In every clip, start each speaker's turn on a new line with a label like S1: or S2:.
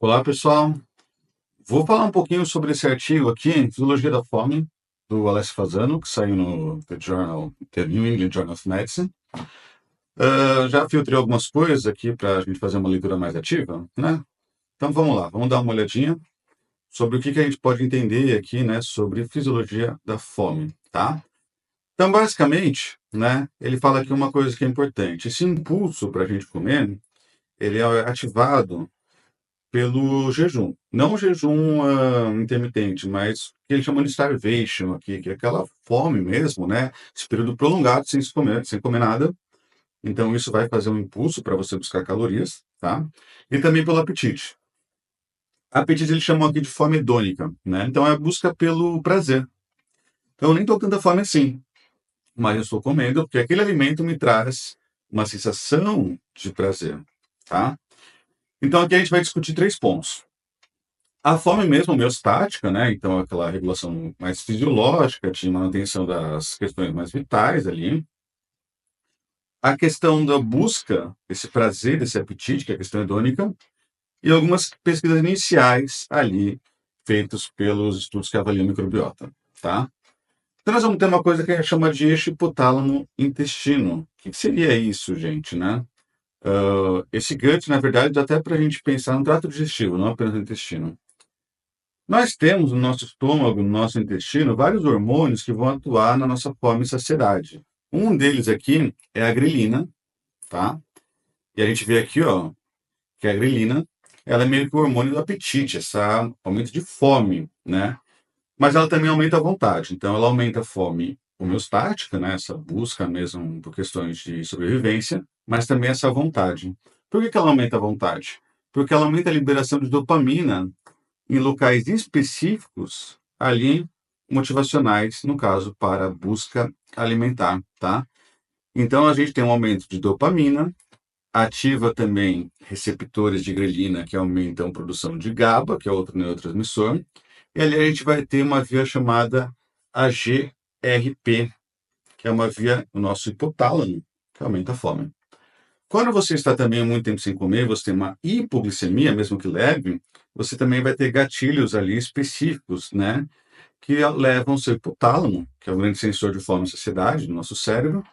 S1: Olá, pessoal. Vou falar um pouquinho sobre esse artigo aqui em Fisiologia da Fome, do Alessio Fasano, que saiu no The New England Journal of Medicine. Já filtrei algumas coisas aqui para a gente fazer uma leitura mais ativa, né? Então vamos lá, vamos dar uma olhadinha sobre o que a gente pode entender aqui, né, sobre fisiologia da fome, tá? Então, basicamente, né, ele fala aqui uma coisa que é importante. Esse impulso para a gente comer, ele é ativado pelo jejum. Não o jejum intermitente, mas o que eles chamam de starvation aqui, que é aquela fome mesmo, né? Esse período prolongado sem comer nada. Então, isso vai fazer um impulso para você buscar calorias, tá? E também pelo apetite. Apetite eles chamam aqui de fome hedônica, né? Então, é a busca pelo prazer. Então, eu nem estou com tanta fome assim, mas eu estou comendo porque aquele alimento me traz uma sensação de prazer, tá? Então, aqui a gente vai discutir três pontos. A fome mesmo homeostática, né? Então, aquela regulação mais fisiológica, de manutenção das questões mais vitais ali. A questão da busca, esse prazer, esse apetite, que é a questão hedônica. E algumas pesquisas iniciais ali, feitas pelos estudos que avaliam a microbiota, tá? Então, nós vamos ter uma coisa que a gente chama de eixo hipotálamo-intestino. O que seria isso, gente, né? Esse gut, na verdade, dá até para a gente pensar no trato digestivo, não apenas no intestino. Nós temos no nosso estômago, no nosso intestino, vários hormônios que vão atuar na nossa fome e saciedade. Um deles aqui é a grelina, tá? E a gente vê aqui, ó, que a grelina, ela é meio que o hormônio do apetite, esse aumento de fome, né? Mas ela também aumenta a vontade. Então, ela aumenta a fome homeostática, né? Essa busca mesmo por questões de sobrevivência, mas também essa vontade. Por que ela aumenta a vontade? Porque ela aumenta a liberação de dopamina em locais específicos ali motivacionais, no caso, para busca alimentar, tá? Então, a gente tem um aumento de dopamina, ativa também receptores de grelina que aumentam a produção de GABA, que é outro neurotransmissor, e ali a gente vai ter uma via chamada AGRP, que é uma via no nosso hipotálamo, que aumenta a fome. Quando você está também muito tempo sem comer, você tem uma hipoglicemia, mesmo que leve, você também vai ter gatilhos ali específicos, né? Que levam o seu hipotálamo, que é o grande sensor de fome e saciedade do nosso cérebro,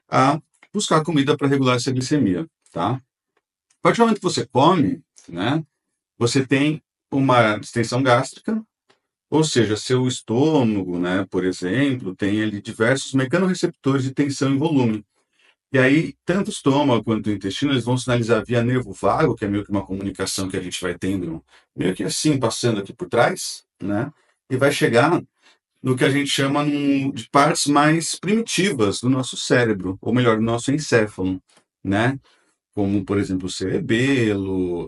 S1: a buscar comida para regular essa glicemia, tá? A partir do momento que você come, né? Você tem uma distensão gástrica, ou seja, seu estômago, né, por exemplo, tem ali diversos mecanorreceptores de tensão e volume. E aí, tanto o estômago quanto o intestino, eles vão sinalizar via nervo vago, que é meio que uma comunicação que a gente vai tendo, meio que assim, passando aqui por trás, né? E vai chegar no que a gente chama de partes mais primitivas do nosso cérebro, ou melhor, do nosso encéfalo, né? Como, por exemplo, o cerebelo,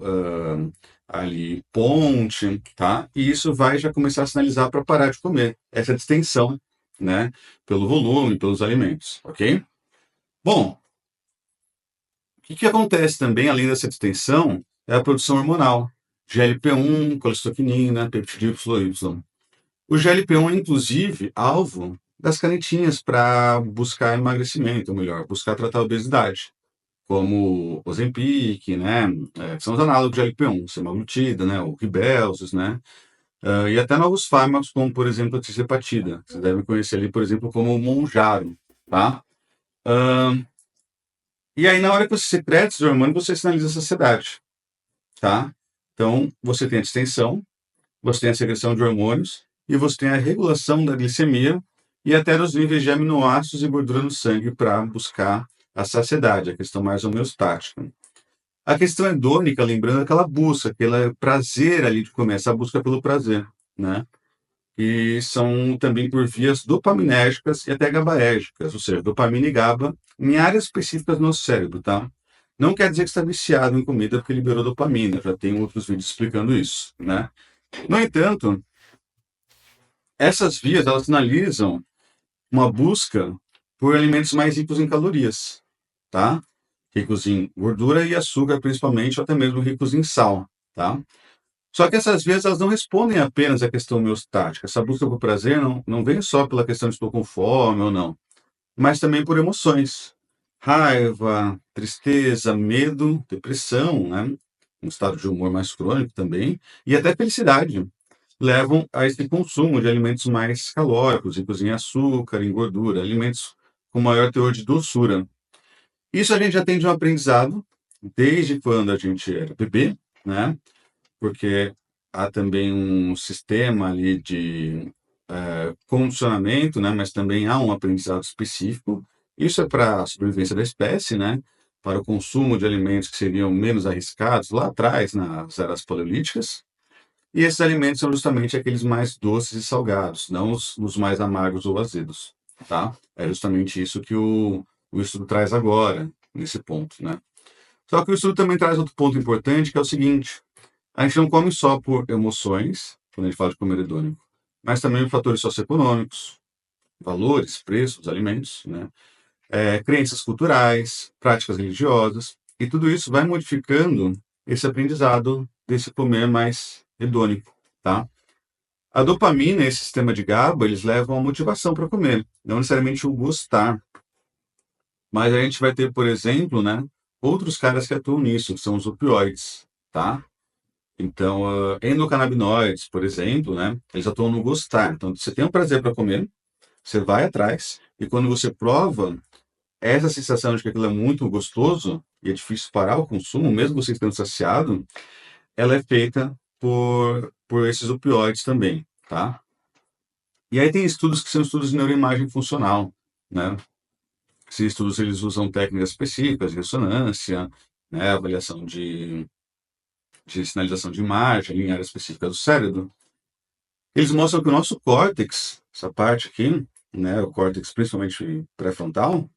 S1: ali, ponte, tá? E isso vai já começar a sinalizar para parar de comer, essa distensão, né? Pelo volume, pelos alimentos, ok? Bom, o que acontece também, além dessa distensão, é a produção hormonal. GLP-1, colecistoquinina, peptídeo YY. O GLP-1 é, inclusive, alvo das canetinhas para buscar emagrecimento, ou melhor, buscar tratar a obesidade, como o Ozempic, né, que são os análogos de GLP-1, semaglutida, né, o Ribelsus, né, e até novos fármacos, como, por exemplo, a tirzepatida. Vocês devem conhecer ali, por exemplo, como o Mounjaro, tá? E aí, na hora que você secreta esses hormônios, você sinaliza a saciedade, tá? Então, você tem a distensão, você tem a secreção de hormônios e você tem a regulação da glicemia e até dos níveis de aminoácidos e gordura no sangue para buscar a saciedade, a questão mais homeostática. A questão hedônica, lembrando aquela busca, aquele prazer ali de comer, essa busca pelo prazer, né? E são também por vias dopaminérgicas e até GABAérgicas, ou seja, dopamina e GABA em áreas específicas do nosso cérebro, tá? Não quer dizer que está viciado em comida porque liberou dopamina, já tem outros vídeos explicando isso, né? No entanto, essas vias, elas sinalizam uma busca por alimentos mais ricos em calorias, tá? Ricos em gordura e açúcar, principalmente, ou até mesmo ricos em sal, tá? Só que essas vias, elas não respondem apenas à questão homeostática. Essa busca por prazer não vem só pela questão de estou com fome ou não, mas também por emoções. Raiva, tristeza, medo, depressão, né? um estado de humor mais crônico também, e até felicidade, levam a esse consumo de alimentos mais calóricos, ricos em açúcar, em gordura, alimentos com maior teor de doçura. Isso a gente já tem de um aprendizado desde quando a gente era bebê, né? Porque há também um sistema ali de condicionamento, né? Mas também há um aprendizado específico. Isso é para a sobrevivência da espécie, né? Para o consumo de alimentos que seriam menos arriscados lá atrás, nas eras paleolíticas. E esses alimentos são justamente aqueles mais doces e salgados, não os mais amargos ou azedos, tá? É justamente isso que o estudo traz agora, nesse ponto, né? Só que o estudo também traz outro ponto importante, que é o seguinte: a gente não come só por emoções, quando a gente fala de comer hedônico, mas também por fatores socioeconômicos, valores, preços dos alimentos, né? Crenças culturais, práticas religiosas, e tudo isso vai modificando esse aprendizado desse comer mais hedônico, tá? A dopamina e esse sistema de GABA, eles levam a motivação para comer, não necessariamente o gostar. Mas a gente vai ter, por exemplo, né, outros caras que atuam nisso, que são os opioides, tá? Então, endocannabinoides, por exemplo, né, eles atuam no gostar. Então, você tem um prazer para comer, você vai atrás, e quando você prova, essa sensação de que aquilo é muito gostoso e é difícil parar o consumo, mesmo você estando saciado, ela é feita por esses opioides também, tá? E aí tem estudos que são estudos de neuroimagem funcional, né? Esses estudos eles usam técnicas específicas, de ressonância, né, avaliação de sinalização de imagem em área específica do cérebro. Eles mostram que o nosso córtex, essa parte aqui, né, o córtex principalmente pré-frontal,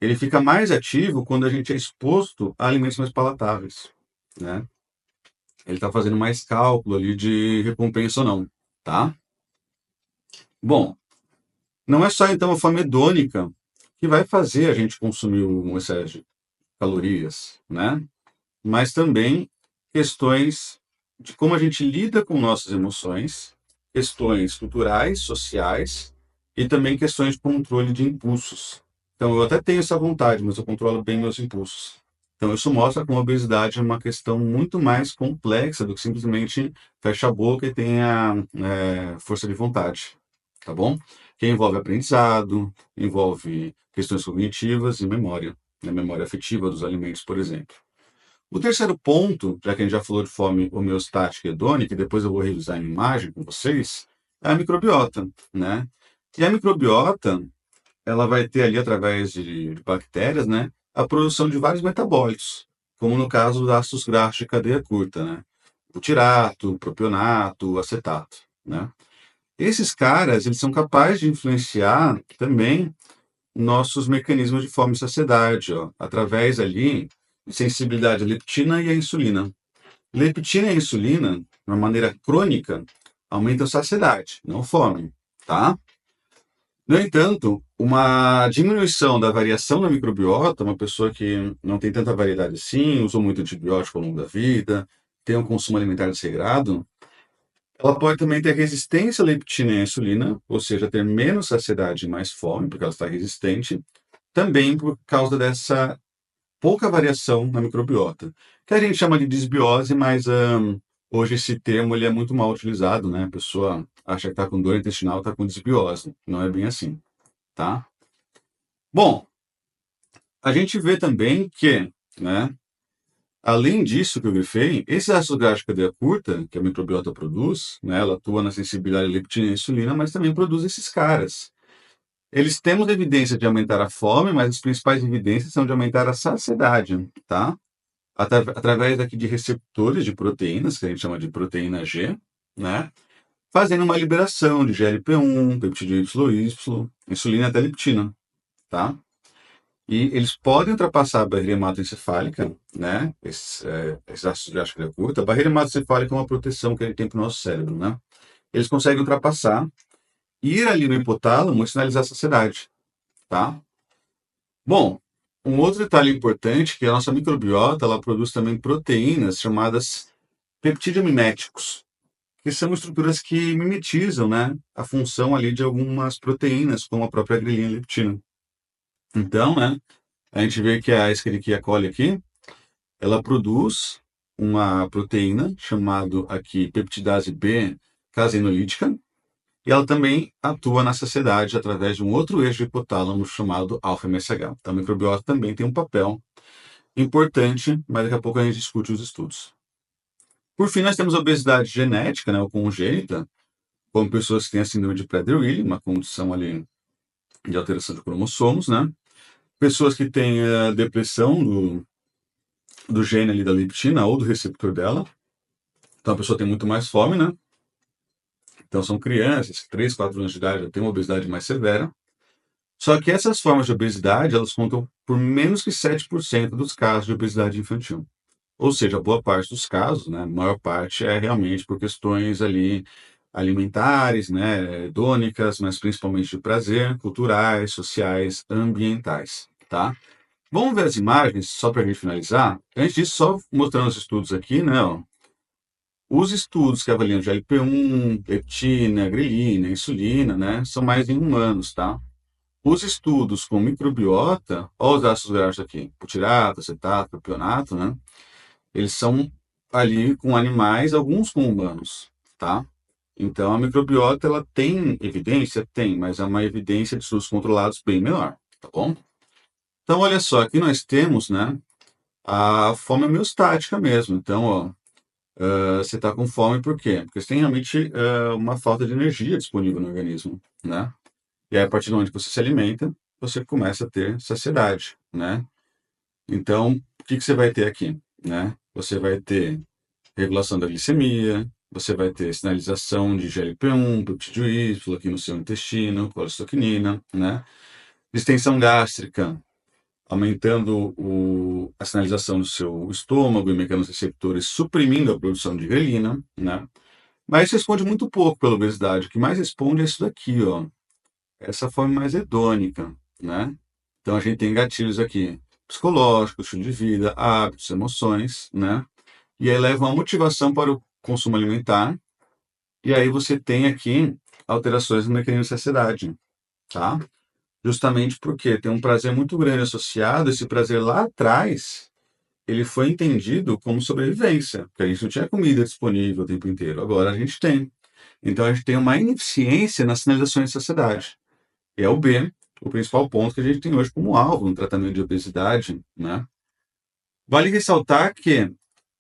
S1: ele fica mais ativo quando a gente é exposto a alimentos mais palatáveis, né? Ele está fazendo mais cálculo ali de recompensa ou não, tá? Bom, não é só então a fome hedônica que vai fazer a gente consumir um excesso de calorias, né? Mas também questões de como a gente lida com nossas emoções, questões culturais, sociais e também questões de controle de impulsos. Então, eu até tenho essa vontade, mas eu controlo bem meus impulsos. Então, isso mostra como a obesidade é uma questão muito mais complexa do que simplesmente fecha a boca e tenha força de vontade, tá bom? Que envolve aprendizado, envolve questões cognitivas e memória, né? Memória afetiva dos alimentos, por exemplo. O terceiro ponto, já que a gente já falou de fome homeostática e hedônica, e depois eu vou revisar em imagem com vocês, é a microbiota, né? E a microbiota, ela vai ter ali, através de bactérias, né, a produção de vários metabólitos, como no caso dos ácidos graxos de cadeia curta, né? Butirato, propionato, acetato, né? Esses caras, eles são capazes de influenciar também nossos mecanismos de fome e saciedade, ó, através ali de sensibilidade à leptina e à insulina. Leptina e a insulina, de uma maneira crônica, aumentam a saciedade, não fome, tá? No entanto, uma diminuição da variação da microbiota, uma pessoa que não tem tanta variedade assim, usou muito antibiótico ao longo da vida, tem um consumo alimentar desregrado, ela pode também ter resistência à leptina e à insulina, ou seja, ter menos saciedade e mais fome, porque ela está resistente, também por causa dessa pouca variação na microbiota, que a gente chama de disbiose, mas hoje esse termo ele é muito mal utilizado, né? A pessoa acha que está com dor intestinal, está com disbiose. Não é bem assim, tá? Bom, a gente vê também que, né, além disso que eu grifei, esse ácido graxo de cadeia curta, que a microbiota produz, né, ela atua na sensibilidade à leptina e insulina, mas também produz esses caras. Eles temos evidência de aumentar a fome, mas as principais evidências são de aumentar a saciedade, tá? Através aqui de receptores de proteínas, que a gente chama de proteína G, né? Fazendo uma liberação de GLP-1, peptídeo YY, insulina até leptina, tá? E eles podem ultrapassar a barreira hematoencefálica, né? Esses ácidos graxos de curta. A barreira hematoencefálica é uma proteção que ele tem para o nosso cérebro, né? Eles conseguem ultrapassar, ir ali no hipotálamo e sinalizar a saciedade, tá? Bom, um outro detalhe importante é que a nossa microbiota, ela produz também proteínas chamadas peptidomiméticos, que são estruturas que mimetizam, né, a função ali de algumas proteínas, como a própria glialina e leptina. Então, né, a gente vê que a Escherichia coli aqui, ela produz uma proteína chamada aqui peptidase B caseínolítica, e ela também atua na saciedade através de um outro eixo hipotálamo chamado alfa-MSH. Então, a microbiota também tem um papel importante, mas daqui a pouco a gente discute os estudos. Por fim, nós temos a obesidade genética, né, ou congênita, como pessoas que têm a síndrome de Prader-Willi, uma condição ali de alteração de cromossomos, né? Pessoas que têm a depressão do gene ali da leptina ou do receptor dela. Então a pessoa tem muito mais fome, né? Então são crianças, 3, 4 anos de idade, já têm uma obesidade mais severa. Só que essas formas de obesidade, elas contam por menos que 7% dos casos de obesidade infantil. Ou seja, boa parte dos casos, né, a maior parte é realmente por questões ali alimentares, né, hedônicas, mas principalmente de prazer, culturais, sociais, ambientais, tá? Vamos ver as imagens, só para a gente finalizar. Antes disso, só mostrando os estudos aqui, né, ó. Os estudos que avaliam GLP-1, leptina, grelina, insulina, né, são mais em humanos, tá? Os estudos com microbiota, olha os ácidos graxos aqui, butirato, acetato, propionato, né? Eles são ali com animais, alguns com humanos, tá? Então, a microbiota, ela tem evidência? Tem, mas é uma evidência de estudos controlados bem menor, tá bom? Então, olha só, aqui nós temos, né, a fome homeostática mesmo. Então, ó, você está com fome por quê? Porque você tem realmente uma falta de energia disponível no organismo, né? E aí, a partir do momento que você se alimenta, você começa a ter saciedade, né? Então, o que você vai ter aqui, né? Você vai ter regulação da glicemia, você vai ter sinalização de GLP-1, peptídeo Y aqui no seu intestino, colecistoquinina, né? Distensão gástrica, aumentando a sinalização do seu estômago e mecanismos receptores, suprimindo a produção de grelina, né? Mas isso responde muito pouco pela obesidade. O que mais responde é isso daqui, ó. Essa forma mais hedônica, né? Então a gente tem gatilhos aqui psicológicos, estilo de vida, hábitos, emoções, né? E aí leva uma motivação para o consumo alimentar. E aí você tem aqui alterações no mecanismo de saciedade, tá? Justamente porque tem um prazer muito grande associado. Esse prazer lá atrás, ele foi entendido como sobrevivência, porque a gente não tinha comida disponível o tempo inteiro. Agora a gente tem. Então a gente tem uma ineficiência nas sinalizações de saciedade. E é o B, o principal ponto que a gente tem hoje como alvo no tratamento de obesidade, né? Vale ressaltar que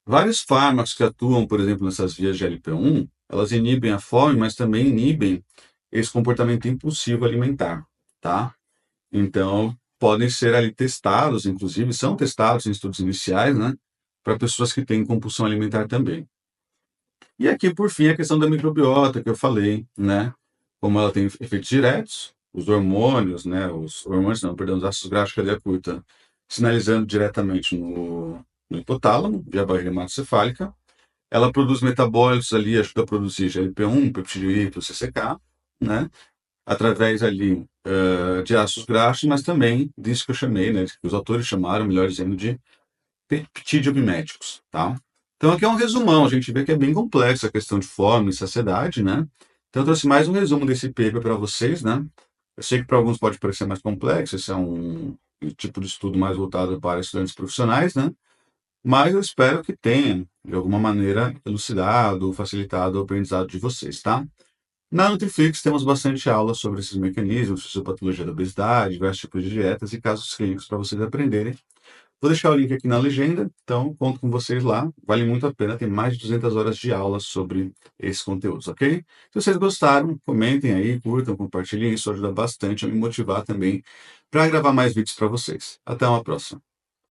S1: vários fármacos que atuam, por exemplo, nessas vias de GLP-1, elas inibem a fome, mas também inibem esse comportamento impulsivo alimentar, tá? Então, podem ser ali testados, inclusive são testados em estudos iniciais, né, para pessoas que têm compulsão alimentar também. E aqui, por fim, a questão da microbiota que eu falei, né, como ela tem efeitos diretos, os hormônios, né, os ácidos graxos de cadeia curta, sinalizando diretamente no hipotálamo, via barreira hematocefálica. Ela produz metabólitos ali, ajuda a produzir GLP-1, peptídeo Y, CCK, né, através ali de ácidos graxos, mas também disso que eu chamei, né, que os autores chamaram, melhor dizendo, de peptidiomiméticos, tá? Então aqui é um resumão, a gente vê que é bem complexo a questão de fome e saciedade, né? Então eu trouxe mais um resumo desse paper para vocês, né? Eu sei que para alguns pode parecer mais complexo, esse é um tipo de estudo mais voltado para estudantes profissionais, né? Mas eu espero que tenha, de alguma maneira, elucidado ou facilitado o aprendizado de vocês, tá? Na Nutriflix temos bastante aula sobre esses mecanismos, fisiopatologia da obesidade, diversos tipos de dietas e casos clínicos para vocês aprenderem. Vou deixar o link aqui na legenda, então conto com vocês lá. Vale muito a pena, tem mais de 200 horas de aula sobre esses conteúdos, ok? Se vocês gostaram, comentem aí, curtam, compartilhem, isso ajuda bastante a me motivar também para gravar mais vídeos para vocês. Até uma próxima.